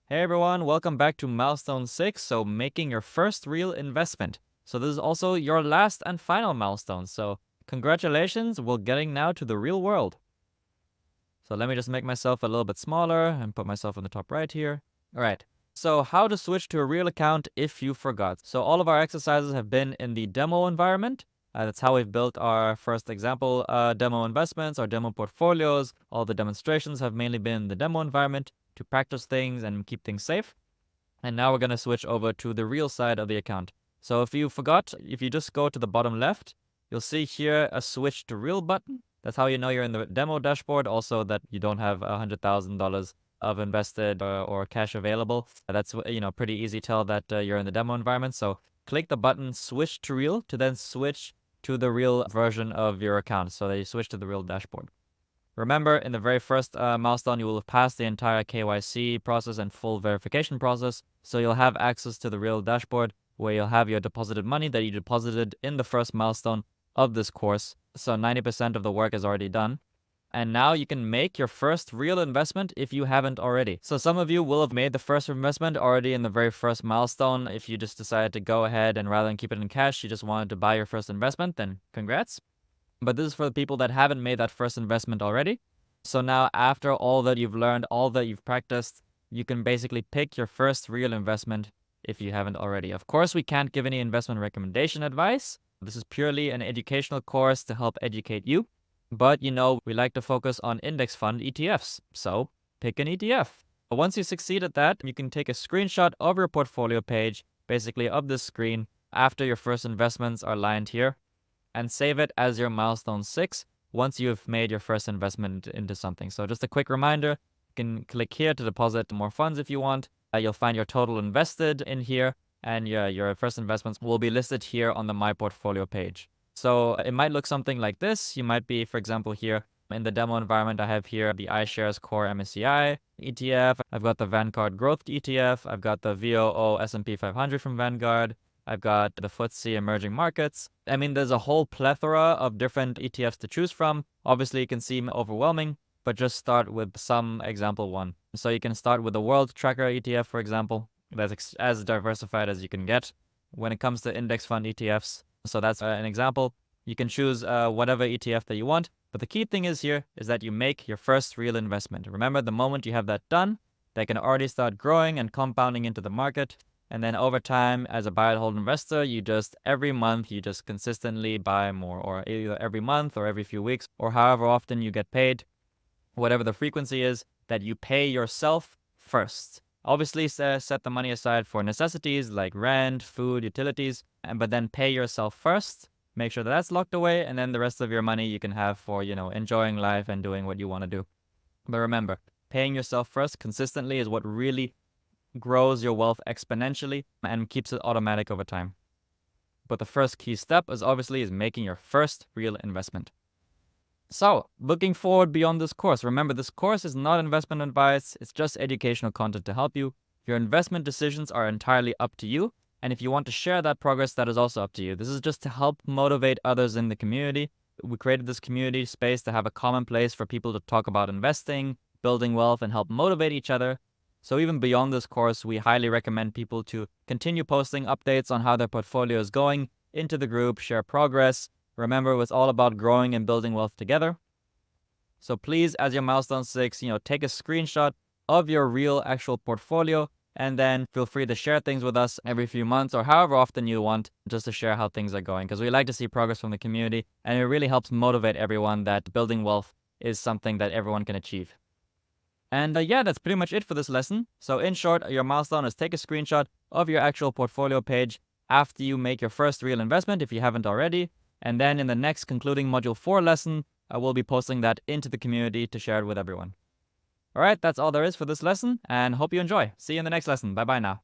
Hey everyone, welcome back to Milestone 6, so making your first real investment. So this is also your last and final milestone, so congratulations, we're getting now to the real world. So let me just make myself a little bit smaller and put myself in the top right here. Alright, so how to switch to a real account if you forgot. So all of our exercises have been in the demo environment. That's how we've built our first example demo investments, our demo portfolios. All the demonstrations have mainly been in the demo environment to practice things and keep things safe. And now we're going to switch over to the real side of the account. So if you forgot, if you just go to the bottom left, you'll see here a switch to real button. That's how you know you're in the demo dashboard. Also that you don't have $100,000 of invested or cash available. That's, pretty easy tell that you're in the demo environment. So click the button switch to real to then switch to the real version of your account. So that you switch to the real dashboard. Remember, in the very first milestone, you will have passed the entire KYC process and full verification process, so you'll have access to the real dashboard where you'll have your deposited money that you deposited in the first milestone of this course. So 90% of the work is already done. And now you can make your first real investment if you haven't already. So some of you will have made the first investment already in the very first milestone. If you just decided to go ahead and rather than keep it in cash, you just wanted to buy your first investment, then congrats. But this is for the people that haven't made that first investment already. So now after all that you've learned, all that you've practiced, you can basically pick your first real investment if you haven't already. Of course, we can't give any investment recommendation advice. This is purely an educational course to help educate you. But we like to focus on index fund ETFs. So pick an ETF. Once you succeed at that, you can take a screenshot of your portfolio page, basically of this screen, after your first investments are lined here, and save it as your milestone 6 once you've made your first investment into something. So just a quick reminder, you can click here to deposit more funds if you want. You'll find your total invested in here, and your first investments will be listed here on the My Portfolio page. So it might look something like this. You might be, for example, here in the demo environment, I have here the iShares Core MSCI ETF. I've got the Vanguard Growth ETF. I've got the VOO S&P 500 from Vanguard. I've got the FTSE Emerging Markets. I mean, there's a whole plethora of different ETFs to choose from. Obviously, it can seem overwhelming, but just start with some example one. So you can start with the World Tracker ETF, for example. That's as diversified as you can get when it comes to index fund ETFs. So that's an example. You can choose whatever ETF that you want. But the key thing is here is that you make your first real investment. Remember, the moment you have that done, they can already start growing and compounding into the market. And then over time, as a buy and hold investor, every month, you just consistently buy more, or either every month or every few weeks, or however often you get paid, whatever the frequency is, that you pay yourself first. Obviously, set the money aside for necessities like rent, food, utilities, but then pay yourself first. Make sure that that's locked away, and then the rest of your money you can have for, enjoying life and doing what you want to do. But remember, paying yourself first consistently is what really grows your wealth exponentially and keeps it automatic over time. But the first key step is making your first real investment. So, looking forward beyond this course, remember this course is not investment advice, it's just educational content to help you. Your investment decisions are entirely up to you, and if you want to share that progress, that is also up to you. This is just to help motivate others in the community. We created this community space to have a common place for people to talk about investing, building wealth, and help motivate each other. So even beyond this course, we highly recommend people to continue posting updates on how their portfolio is going into the group, share progress. Remember, it's all about growing and building wealth together. So please, as your milestone 6, take a screenshot of your real actual portfolio, and then feel free to share things with us every few months or however often you want, just to share how things are going, because we like to see progress from the community, and it really helps motivate everyone that building wealth is something that everyone can achieve. And that's pretty much it for this lesson. So in short, your milestone is take a screenshot of your actual portfolio page after you make your first real investment if you haven't already. And then in the next concluding Module 4 lesson, I will be posting that into the community to share it with everyone. All right, that's all there is for this lesson, and hope you enjoy. See you in the next lesson. Bye-bye now.